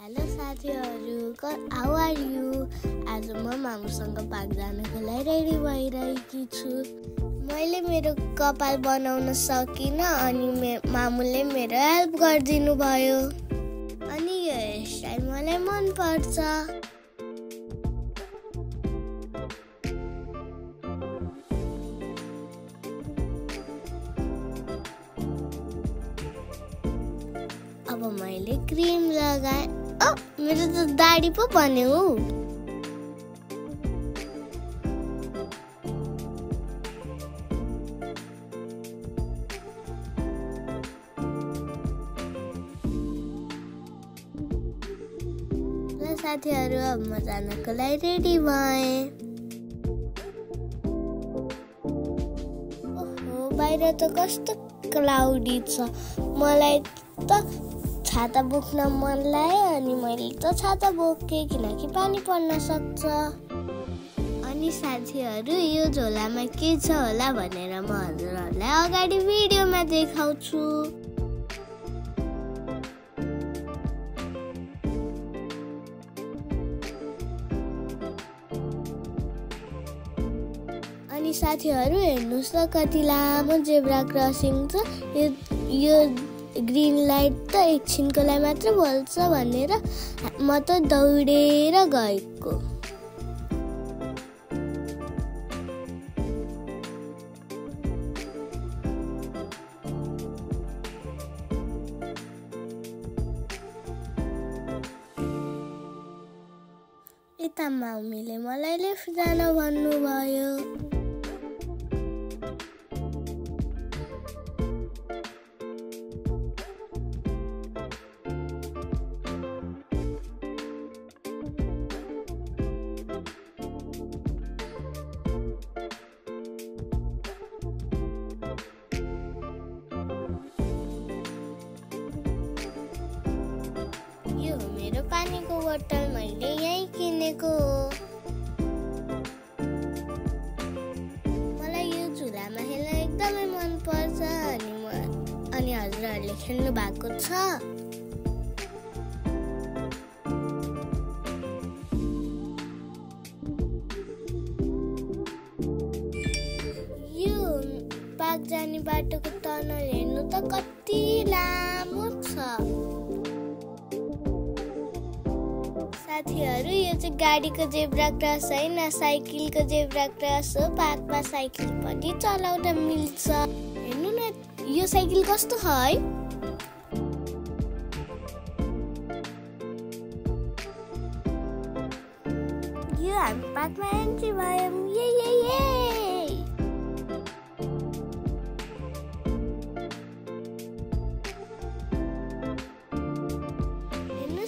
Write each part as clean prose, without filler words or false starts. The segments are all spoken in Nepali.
हेलो साथीहरू, हाउ आर यु? आज म मामुसँग पार्क जानको लागि रेडी भइरहेकी छु। मैले मेरो कपाल बनाउन सकिनँ अनि मामुले मेरो हेल्प गरिदिनु भयो। अनि यो हेयरस्टाइल मलाई मन पर्छ। अब मैले क्रिम लगाएँ। मेरो त दाढी पो बन्यो। ल साथीहरू, अब म जानको लागि रेडी भएँ। ओहो, बाहिर त कस्तो क्लाउडी छ। मलाई त छाता बोक्न मन लाग्यो अनि मैले त छाता बोकेँ किनकि पानी पर्न सक्छ। अनि साथीहरू, यो झोलामा के छ होला भनेर म हजुरहरूलाई अगाडि भिडियोमा देखाउँछु। अनि साथीहरू हेर्नुहोस् त कति लामो जेब्रा क्रसिङ छ। यो ग्रीन लाइट त एकछिनको लागि मात्र बल्छ भनेर म त दौडेर गएको। यता मम्मीले मलाई लेफ्ट जान भन्नुभयो। यो मेरो पानीको बोतल मैले यहीँ किनेको हो। मलाई यो झुलामा खेल्न एकदमै मन पर्छ अनि हजुरहरूले खेल्नु भएको छ। यो पार्क जाने बाटोको टनल हेर्नु त कति लामो छ। साथीहरू, यो चाहिँ गाडीको जेब्रा क्रस होइन, साइकलको जेब्रा क्रस हो। पार्कमा साइकल पनि चलाउन मिल्छ। हेर्नु न, यो साइकल कस्तो है। यो हामी पार्कमा एन्ट्री भयौँ। ये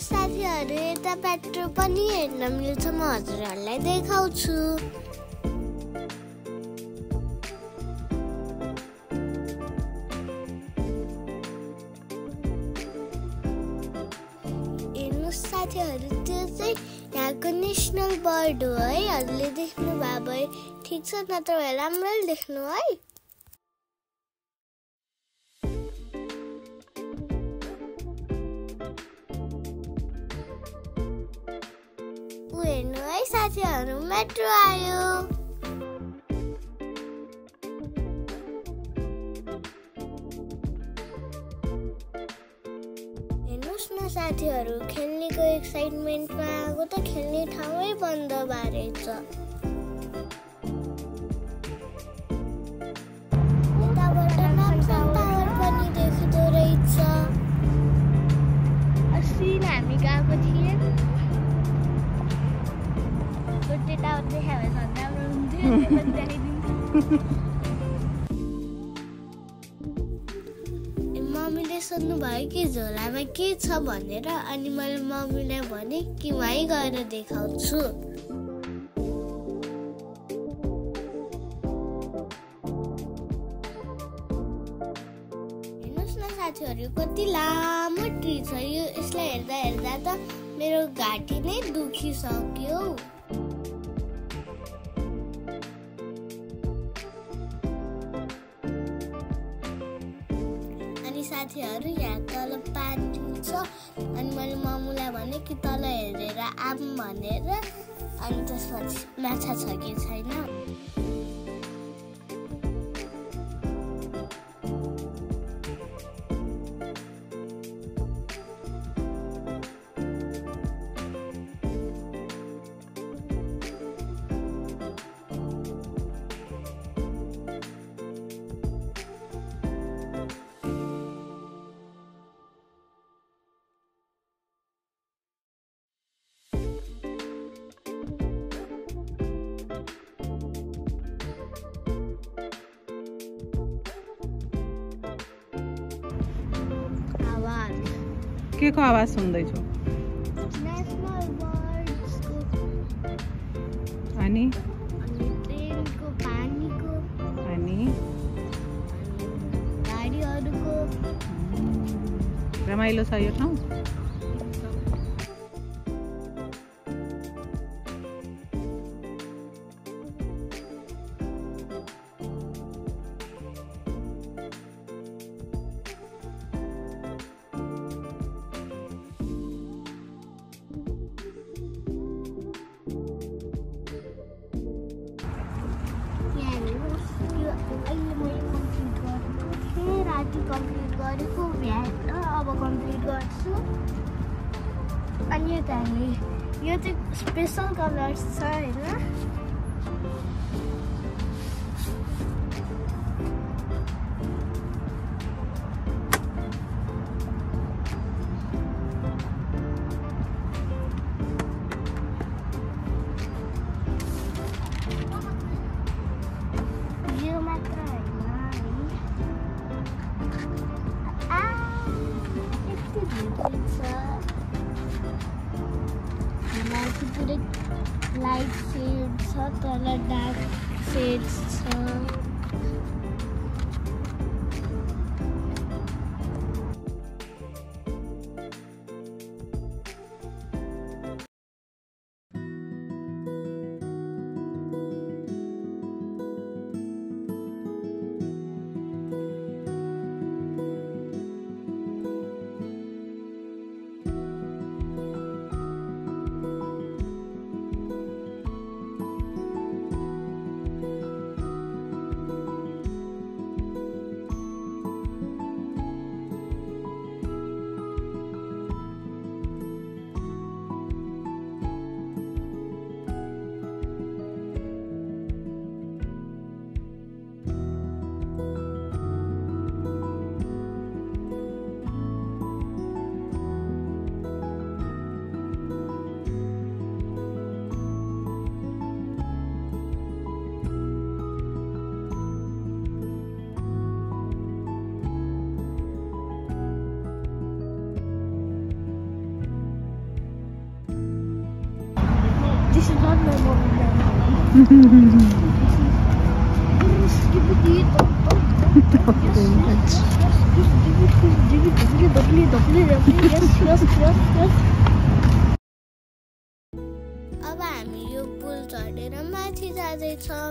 साथीहरू, यता पेट्रोल पनि हेर्न मिल्छ। म हजुरहरूलाई देखाउँछु। हेर्नुहोस् साथीहरू, त्यो चाहिँ यहाँको नेसनल बर्ड हो है। हजुरले देख्नु भयो भए ठिक छ, नत्र भए राम्ररी देख्नु है। हेर्नु है साथीहरू, मेट्रो आयो। हेर्नुहोस् न साथीहरू, खेल्नेको एक्साइटमेन्टमा आएको त खेल्ने ठाउँै बन्द भएछ। यताबाट नाप्सन टावर पनि देख्दो रहेछ। अस्ति हामी गएको थियौँ। मम्मीले सोध्नु भयो कि झोलामा के छ भनेर, अनि मैले मम्मीलाई भने कि वहीँ गएर देखाउँछु। हेर्नुहोस् न साथीहरू, कति लामो ट्री छ। यसलाई हेर्दा हेर्दा त मेरो घाँटी नै दुखिसक्यो। साथीहरू, यहाँ तल पानी छ अनि मैले मामुलाई भने कि आम भनेर अनि त्यसपछि माछा छ कि छैन। के को आवाज सुन्दैछौ? नेशनल बर्ड्सको अनि ट्रेनको, पानीको, अनि गाडीहरूको। रमाइलो छ यो ठाउँ। कम्प्लिट गरेको भ्याट अब कम्प्लिट गर्छु। अनि यता यो चाहिँ स्पेसल कलर्स छ होइन। यो मात्र पुरै लाइट सेड छ, तल डार्क सेड्स छ। This is not my mom. Give it अब हामी यो पुल चढेर माथि जाँदैछौँ।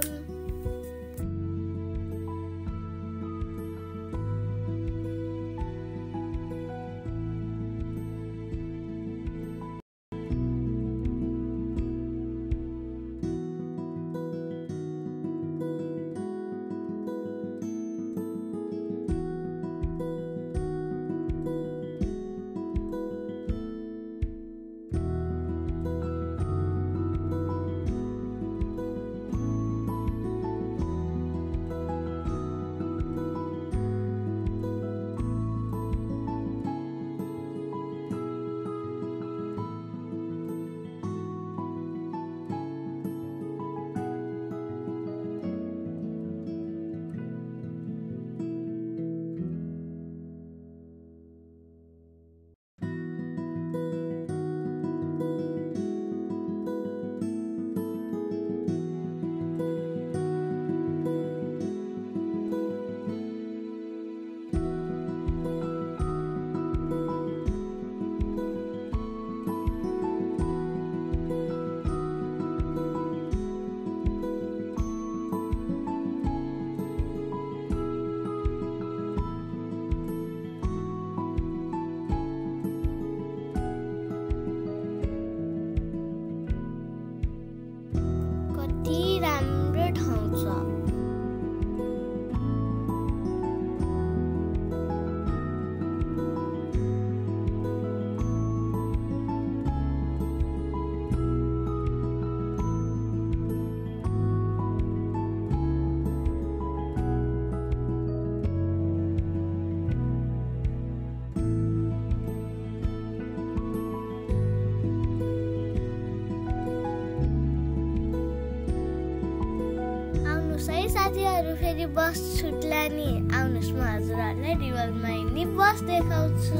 है साथीहरू, फेरि बस छुट्ला नि। आउनुहोस् म हजुरहरूलाई रिभरमा हिँड्ने बस देखाउँछु।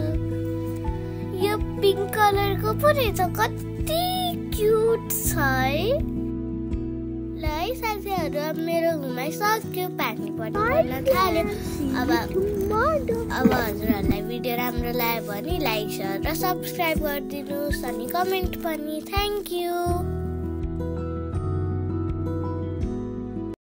यो पिङ्क कलरको पो रहेछ, कति क्युट छ है। ल है साथीहरू, अब मेरो घुमाइ सक्यो, पानी पर्न थाल्यो। अब हजुरहरूलाई भिडियो राम्रो लाग्यो भने लाइक, सेयर र सब्सक्राइब गरिदिनुहोस् अनि कमेन्ट पनि। Thank you.